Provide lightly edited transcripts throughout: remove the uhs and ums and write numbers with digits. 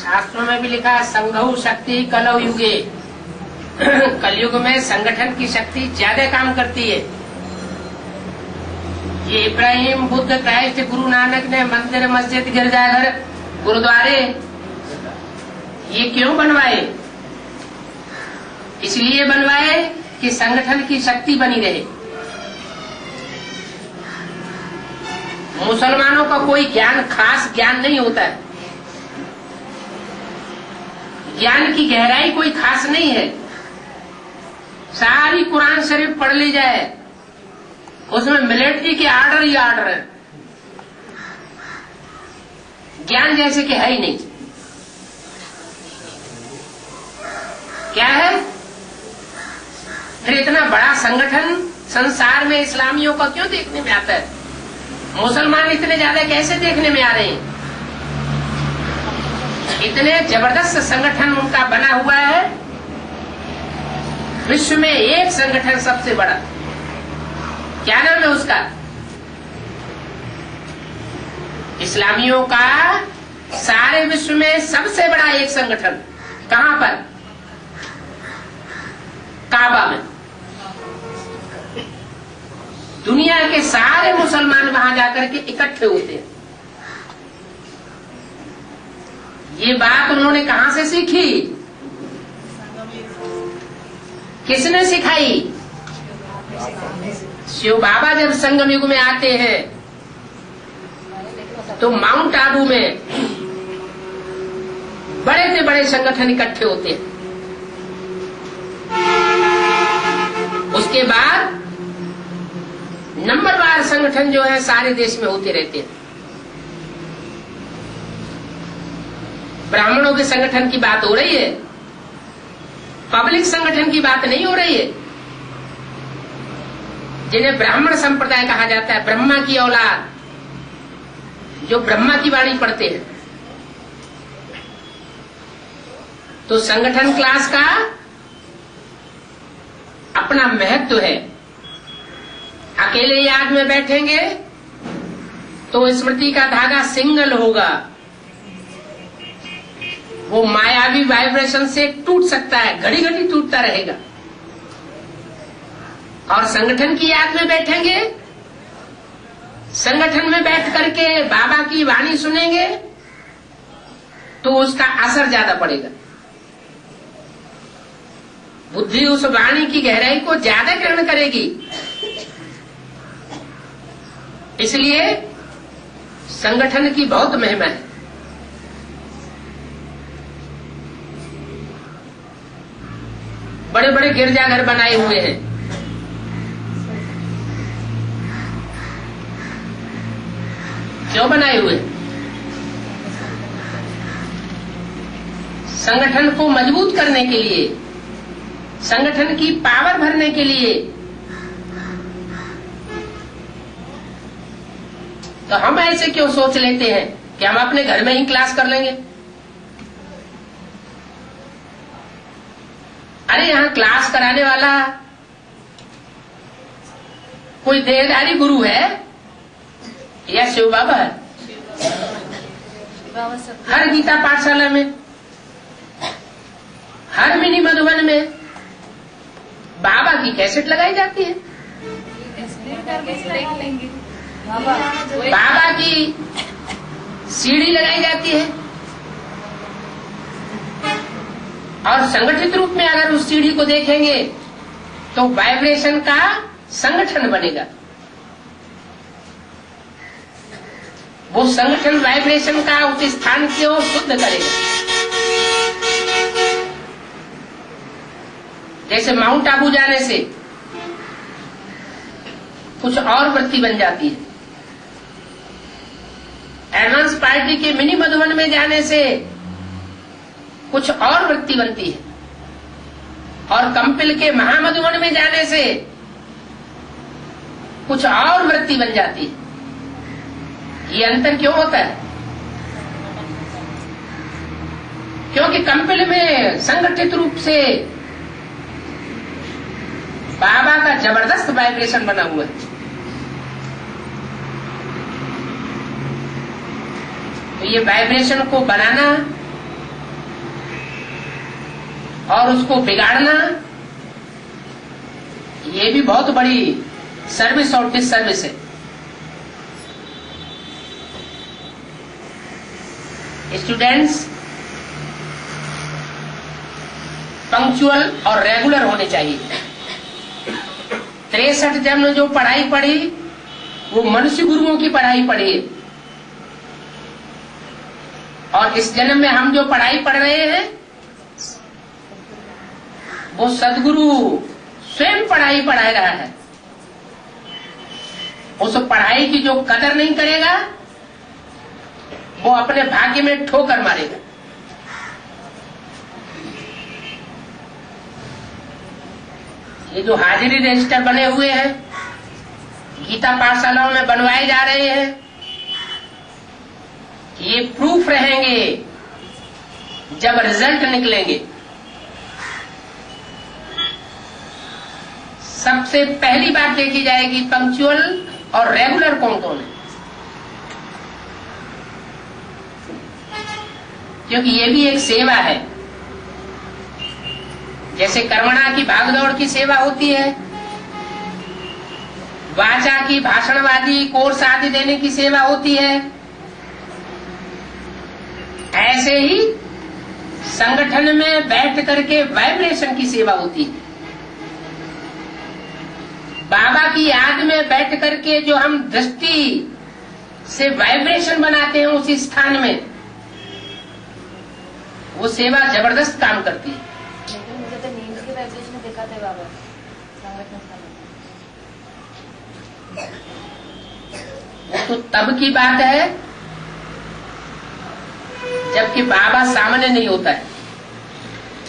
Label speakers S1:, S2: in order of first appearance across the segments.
S1: शास्त्रों में भी लिखा है संघौ शक्ति कलौ युगे। कलयुग में संगठन की शक्ति ज्यादा काम करती है। ये इब्राहिम, बुद्ध, क्राइस्ट, गुरु नानक ने मंदिर, मस्जिद, गिरजाघर, गुरुद्वारे ये क्यों बनवाए? इसलिए बनवाए कि संगठन की शक्ति बनी रहे। मुसलमानों का कोई ज्ञान, खास ज्ञान नहीं होता है। ज्ञान की गहराई कोई खास नहीं है। सारी कुरान शरीफ पढ़ ली जाए, उसमें मिलिट्री के आर्डर ही आर्डर है। ज्ञान जैसे कि है ही नहीं। क्या है? फिर इतना बड़ा संगठन संसार में इस्लामियों का क्यों देखने में आता है? मुसलमान इतने ज्यादा कैसे देखने में आ रहे हैं? इतने जबरदस्त संगठन उनका बना हुआ है। विश्व में एक संगठन सबसे बड़ा, क्या नाम है उसका? इस्लामियों का सारे विश्व में सबसे बड़ा एक संगठन कहां पर? काबा में। दुनिया के सारे मुसलमान वहां जाकर के इकट्ठे होते हैं। ये बात उन्होंने कहां से सीखी? किसने सिखाई? शिव बाबा जब संगम युग में आते हैं तो माउंट आबू में बड़े से बड़े संगठन इकट्ठे होते हैं। उसके बाद नंबरवार संगठन जो है सारे देश में होते रहते हैं। ब्राह्मणों के संगठन की बात हो रही है, पब्लिक संगठन की बात नहीं हो रही है। जिन्हें ब्राह्मण संप्रदाय कहा जाता है, ब्रह्मा की औलाद, जो ब्रह्मा की वाणी पढ़ते हैं। तो संगठन क्लास का अपना महत्व है। अकेले याद में बैठेंगे तो स्मृति का धागा सिंगल होगा, वो मायावी वाइब्रेशन से टूट सकता है, घड़ी घड़ी टूटता रहेगा। और संगठन की याद में बैठेंगे, संगठन में बैठ करके बाबा की वाणी सुनेंगे तो उसका असर ज्यादा पड़ेगा। बुद्धि उस वाणी की गहराई को ज्यादा ग्रहण करेगी। इसलिए संगठन की बहुत महिमा है। बड़े बड़े गिरजाघर बनाए हुए हैं। क्यों बनाए हुए? संगठन को मजबूत करने के लिए, संगठन की पावर भरने के लिए। तो हम ऐसे क्यों सोच लेते हैं कि हम अपने घर में ही क्लास कर लेंगे? अरे यहाँ क्लास कराने वाला कोई देहधारी गुरु है या शिव बाबा है? हर गीता पाठशाला में, हर मिनी मधुबन में बाबा की कैसेट लगाई जाती है। बाबा की सीडी लगाई जाती है। और संगठित रूप में अगर उस सीडी को देखेंगे तो वाइब्रेशन का संगठन बनेगा। वो संगठन वाइब्रेशन का उस स्थान को शुद्ध करेगा। जैसे माउंट आबू जाने से कुछ और वृत्ति बन जाती है, एडवांस पार्टी के मिनी मधुबन में जाने से कुछ और वृत्ति बनती है, और कंपिल के महामधुबन में जाने से कुछ और वृत्ति बन जाती है। ये अंतर क्यों होता है? क्योंकि कंपिल में संगठित रूप से बाबा का जबरदस्त वाइब्रेशन बना हुआ है। तो ये वाइब्रेशन को बनाना और उसको बिगाड़ना, ये भी बहुत बड़ी सर्विस और डिसर्विस है। स्टूडेंट्स पंक्चुअल और रेगुलर होने चाहिए। 63 जन्म जो पढ़ाई पढ़ी वो मनुष्य गुरुओं की पढ़ाई पढ़ी, और इस जन्म में हम जो पढ़ाई पढ़ रहे हैं वो सदगुरु स्वयं पढ़ाई पढ़ा रहा है। उस पढ़ाई की जो कदर नहीं करेगा वो अपने भाग्य में ठोकर मारेगा। ये जो हाजिरी रजिस्टर बने हुए हैं, गीता पाठशालाओं में बनवाए जा रहे हैं, ये प्रूफ रहेंगे जब रिजल्ट निकलेंगे। सबसे पहली बात देखी जाएगी पंक्चुअल और रेगुलर कौन कौन है, क्योंकि ये भी एक सेवा है। जैसे कर्मणा की भागदौड़ की सेवा होती है, वाचा की भाषणवादी कोर्स आदि देने की सेवा होती है, ऐसे ही संगठन में बैठ करके वाइब्रेशन की सेवा होती है। बाबा की याद में बैठ करके जो हम दृष्टि से वाइब्रेशन बनाते हैं उसी स्थान में, वो सेवा जबरदस्त काम करती है।
S2: लेकिन मुझे तो नींद के वाइब्रेशन देखा था बाबा संगठन में।
S1: वो तो तब की बात है जबकि बाबा सामने नहीं होता है।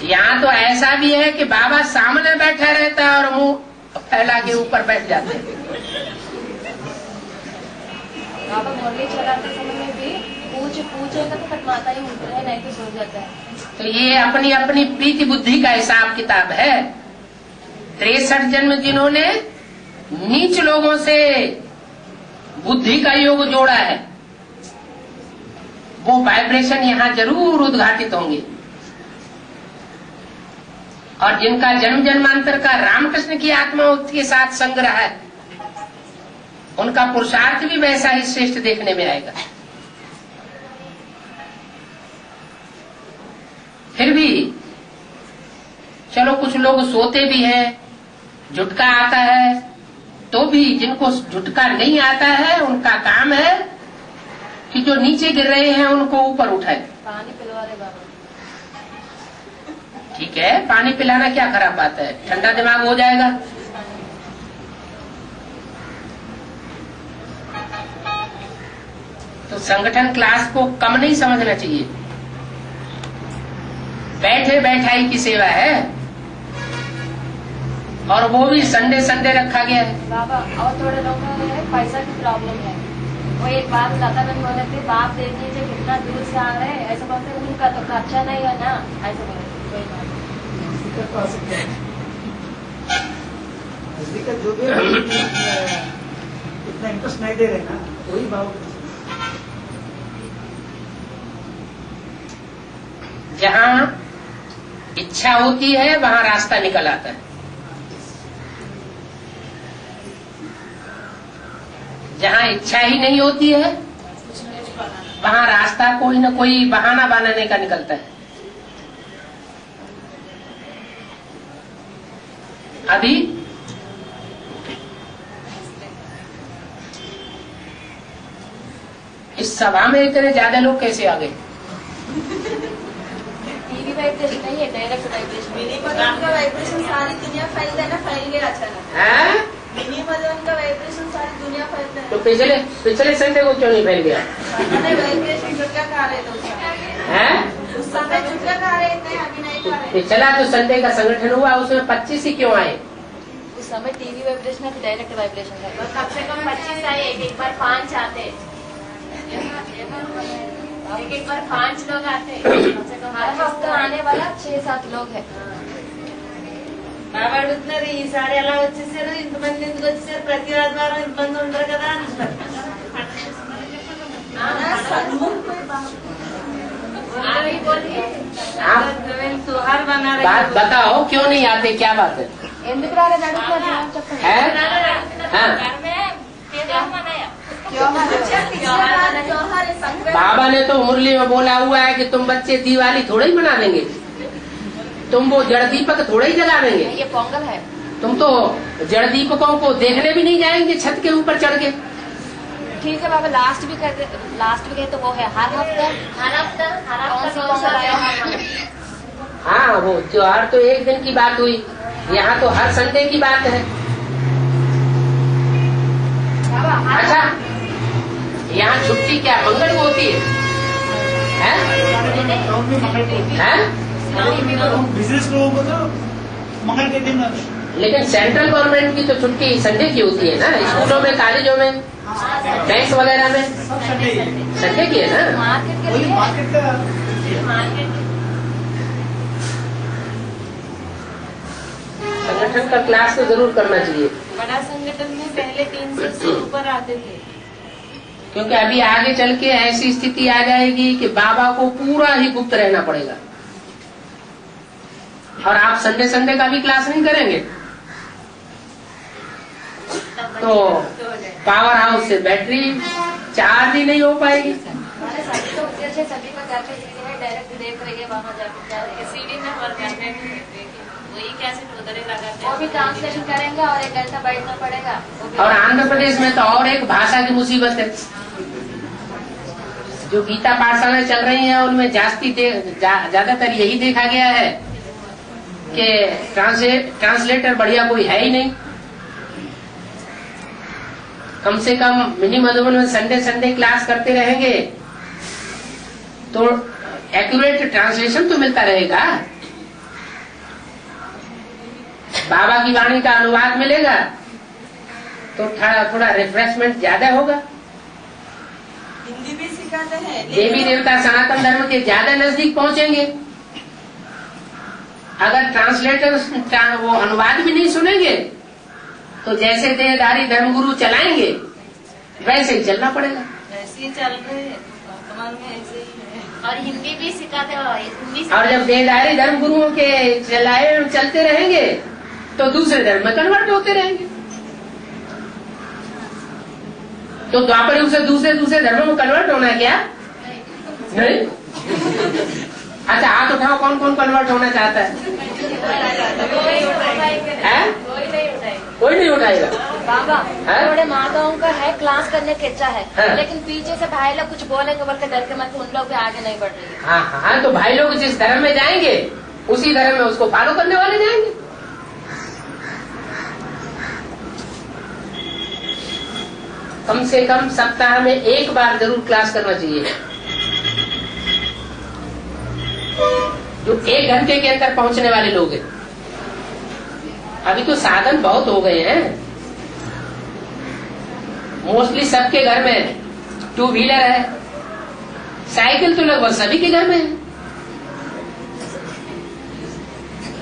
S1: यहाँ तो ऐसा भी है कि बाबा सामने बैठा रहता है और मुंह फैला के ऊपर बैठ जाते हैं।
S2: बाबा मुरली चलाते समय में भी पूछेगा तो खटमाता ही उठता है, नहीं तो सो जाता है।
S1: तो ये अपनी अपनी प्रीति बुद्धि का हिसाब किताब है। 63 जन्म जिन्होंने नीच लोगों से बुद्धि का योग जोड़ा है, वो वाइब्रेशन यहाँ जरूर उद्घाटित होंगे। और जिनका जन्म जन्मांतर का रामकृष्ण की आत्मा के साथ संग रहा है, उनका पुरुषार्थ भी वैसा ही श्रेष्ठ देखने में आएगा। फिर भी चलो कुछ लोग सोते भी हैं, झुटका आता है, तो भी जिनको झुटका नहीं आता है उनका काम है कि जो नीचे गिर रहे हैं उनको ऊपर उठाए।
S2: पानी पिलवा रहे बाबा।
S1: ठीक है, पानी पिलाना क्या खराब बात है, ठंडा दिमाग हो जाएगा। तो संगठन क्लास को कम नहीं समझना चाहिए। बैठे बैठाई की सेवा है, और वो भी संडे संडे रखा गया है।
S2: बाबा और थोड़े लोगों में पैसा की प्रॉब्लम है। वो एक बात लतानंद बोले थे, बाप देख लीजिए कितना दूर से आ रहे हैं, ऐसा बोलते उनका तो खर्चा नहीं है ना, ऐसा बोले।
S3: जो भी इतना इंटरेस्ट नहीं दे रहे ना, वही भाव।
S1: जहाँ इच्छा होती है वहाँ रास्ता निकल आता है। जहाँ इच्छा ही नहीं होती है वहाँ रास्ता कोई न कोई बहाना बनाने का निकलता है। अभी इस सभा में इतने ज्यादा लोग कैसे आ गए?
S2: टीवी वाइब्रेशन नहीं है, डायरेक्ट वाइब्रेशन।
S4: मिनीमम का वाइब्रेशन सारी दुनिया फैल गया ना, फैल गया अचानक।
S1: हैं?
S4: मिनीमम का वाइब्रेशन सारी दुनिया फैल गया।
S1: तो पिछले संडे को क्यों नहीं फैल गया?
S4: वाइब्रेशन झुटका खा रहे थे उस समय।
S1: हैं?
S4: उस समय झुटका खा रहे थे, अभी नहीं खा रहे।
S1: पिछला जो संडे का संगठन हुआ उसमें 25 ही क्यों आए?
S2: उस समय टीवी वाइब्रेशन है, डायरेक्ट वाइब्रेशन है।
S4: कम से कम 25 आए, एक बार 5 आते, एक बार 5 लोग आते। कम से कम
S2: हर हफ्ता आने वाला 6-7 लोग है।
S4: బాబా అడుగుతున్నారు ఈసారి ఎలా వచ్చేసారు, ఇంతమంది ఎందుకు వచ్చేసారు, ప్రతి ఆదివారం ఇంతమంది ఉండరు కదా అంటున్నారు. आप ही बोलिए। त्योहार मना रहे
S1: बात बताओ क्यों नहीं आते, क्या बात है?
S2: ఎందుకు రాలేదు అడుగుతున్నారు చెప్పండి.
S1: हैं? हाँ, बाबा ने तो मुरली में बोला हुआ है कि तुम बच्चे दिवाली थोड़ा ही मना देंगे, तुम वो जड़ दीपक थोड़ा ही जला देंगे,
S2: ये पोंगल है.
S1: तुम तो जड़ दीपकों को देखने भी नहीं जाएंगे छत के ऊपर चढ़ के।
S2: ठीक है बाबा, लास्ट भी गए तो वो है हर हफ्ता कौन सी पोंगल है?
S1: हाँ, वो त्योहार तो एक दिन की बात हुई, यहाँ तो हर संडे की बात है।
S2: बाबा
S1: अच्छा, यहाँ छुट्टी क्या मंगल को होती है? हैं? हैं?
S3: बिजनेस लोगों को तो मंगल के दिन
S1: लेकिन सेंट्रल गवर्नमेंट की तो छुट्टी संडे की होती है ना, स्कूलों में, कॉलेजों में, बैंक वगैरह में
S3: सब संडे
S1: संडे की है ना।
S2: मार्केट के
S3: वही
S2: लिए
S3: मार्केट का
S1: संगठन का क्लास तो जरूर करना चाहिए,
S4: बड़ा संगठन में पहले 300 से ऊपर आते थे।
S1: क्योंकि अभी आगे चल के ऐसी स्थिति आ जाएगी कि बाबा को पूरा ही गुप्त रहना पड़ेगा, और आप संडे संडे का भी क्लास नहीं करेंगे तो पावर हाउस से बैटरी चार्ज ही नहीं हो पाएगी।
S2: हमारे सभी को उद्देश्य सभी को घर पे सीढ़ी में डायरेक्ट देख रही है, वहाँ जाके क्या रही है
S4: सीढ़ी में और घर में भी वही कैसे उधर ही लगाते
S2: वो भी ट्रांसलेशन करेंगे और 1 घंटा बैठना पड़ेगा वो भी-
S1: और आंध्र प्रदेश में तो और एक भाषा की मुसीबत है, जो गीता पाठशालाएं चल रही हैं उनमें ज्यादातर यही देखा गया है कि ट्रांसलेटर बढ़िया कोई है ही नहीं। कम से कम मिनी मधुबन में संडे संडे क्लास करते रहेंगे तो एक्यूरेट ट्रांसलेशन तो मिलता रहेगा, बाबा की वाणी का अनुवाद मिलेगा तो थोड़ा रिफ्रेशमेंट ज्यादा होगा।
S4: हिंदी भी सिखाते हैं।
S1: देवी देवता सनातन धर्म के ज्यादा नजदीक पहुंचेंगे। अगर ट्रांसलेटर वो अनुवाद भी नहीं सुनेंगे तो जैसे देहधारी धर्मगुरु चलाएंगे वैसे ही चलना पड़ेगा।
S4: ऐसे ही चल रहे हैं वर्तमान में, ऐसे ही है।
S2: और हिंदी भी सिखाते हो, हिंदी
S1: और जब देहधारी धर्मगुरुओं के चलाए चलते रहेंगे तो दूसरे धर्म में कन्वर्ट होते रहेंगे, तो द्वापर युग से दूसरे धर्मों में कन्वर्ट होना है क्या? नहीं। अच्छा, हाथ उठाओ, कौन कौन कन्वर्ट होना चाहता है? हैं? कोई नहीं उठाएगा।
S2: बाबा
S1: है?
S2: थोड़े माताओं का है क्लास करने की इच्छा है,
S1: है?
S2: लेकिन पीछे से भाई लोग कुछ बोलेंगे बोल के डर के मत, उन लोग भी आगे नहीं बढ़ रही है।
S1: हाँ हाँ, तो भाई लोग जिस धर्म में जाएंगे उसी धर्म में उसको फॉलो करने वाले जाएंगे। कम से कम सप्ताह में एक बार जरूर क्लास करना चाहिए। जो 1 घंटे के अंदर पहुंचने वाले लोग हैं, अभी तो साधन बहुत हो गए हैं, मोस्टली सबके घर में 2 व्हीलर है, साइकिल तो लगभग सभी के घर में है।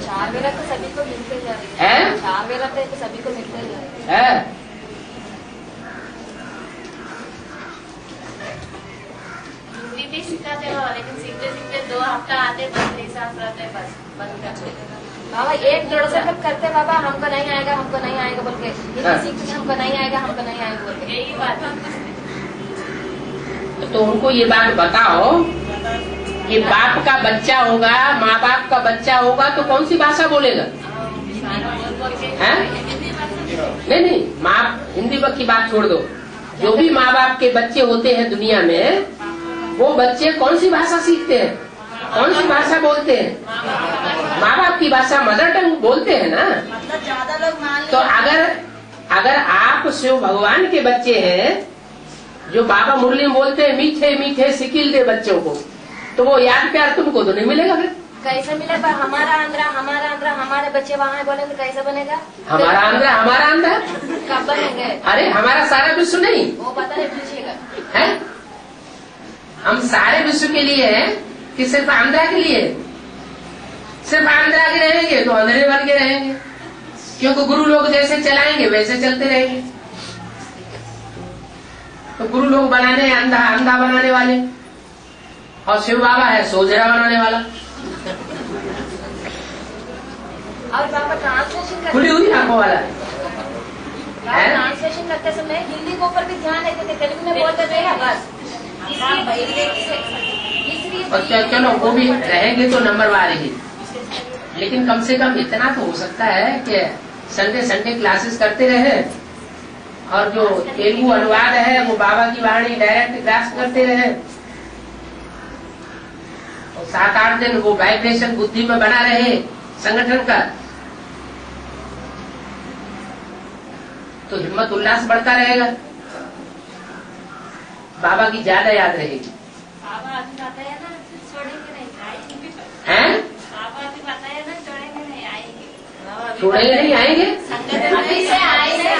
S2: 4 व्हीलर तो सभी को मिलते जा रही है,
S1: हैं?
S2: 4 व्हीलर तो सभी को मिलते जा रही है।
S1: है?
S2: हिंदी भी सिखाते हो, लेकिन सीखते सीखते 2 हफ्ता आते बस नहीं साफ रहते, बस बंद करते। बाबा 1-1.5 से लोग करते, बाबा हमको नहीं आएगा बोल के, हिंदी सीखते हमको नहीं आएगा बोल के, यही बात है।
S1: तो उनको ये बात बताओ कि बाप का बच्चा होगा, माँ बाप का बच्चा होगा तो कौन सी भाषा बोलेगा? हैं? नहीं, माँ हिंदी की बात छोड़ दो, जो भी माँ बाप के बच्चे होते हैं दुनिया में, वो बच्चे कौन सी भाषा सीखते हैं, कौन सी भाषा बोलते हैं? माँ बाप की भाषा मदर टंग बोलते हैं ना।
S4: मतलब ज्यादा लोग मान
S1: तो अगर आप शिव भगवान के बच्चे हैं, जो बाबा मुरली में बोलते हैं मीठे मीठे सिकिल दे बच्चों को, तो वो याद प्यार तुमको तो नहीं मिलेगा। फिर
S2: कैसे मिले? पर हमारा आंध्रा हमारे बच्चे वहाँ बोलेंगे कैसे बनेगा?
S1: हमारा आंध्रा
S2: कब बनेंगे?
S1: अरे हमारा सारा विश्व नहीं
S2: वो पता नहीं, पूछिएगा।
S1: है, हम सारे विश्व के लिए हैं कि सिर्फ आंध्रा के लिए? सिर्फ आंध्रा के रहेंगे तो अंधेरे बन के रहेंगे, क्योंकि गुरु लोग जैसे चलाएंगे वैसे चलते रहेंगे। तो गुरु लोग बनाने अंधा बनाने वाले, और शिव बाबा है सोजरा बनाने वाला।
S2: और बाबा ट्रांसलेशन
S1: खुली हुई आंखों वाला है?
S2: ट्रांसलेशन करते समय हिंदी के ऊपर भी ध्यान देते थे, तेलुगु में बोलते थे ना बस।
S1: और चलो वो भी रहेंगे तो नंबर वालेंगे, लेकिन कम से कम इतना तो हो सकता है कि संडे क्लासेस करते रहे और जो तेलुगु अनुवाद है वो बाबा की वाणी डायरेक्ट क्लास करते रहे और 7-8 दिन वो वाइब्रेशन बुद्धि में बना रहे संगठन का, तो हिम्मत उल्लास बढ़ता रहेगा, बाबा की ज्यादा याद रहेगी।
S2: बाबा अभी बताया ना छोड़ेंगे नहीं, आएंगे।
S1: हैं?
S2: बाबा अभी बताया ना छोड़ेंगे नहीं, आएंगे।
S1: छोड़ेंगे नहीं, आएंगे।
S2: अभी से आएंगे।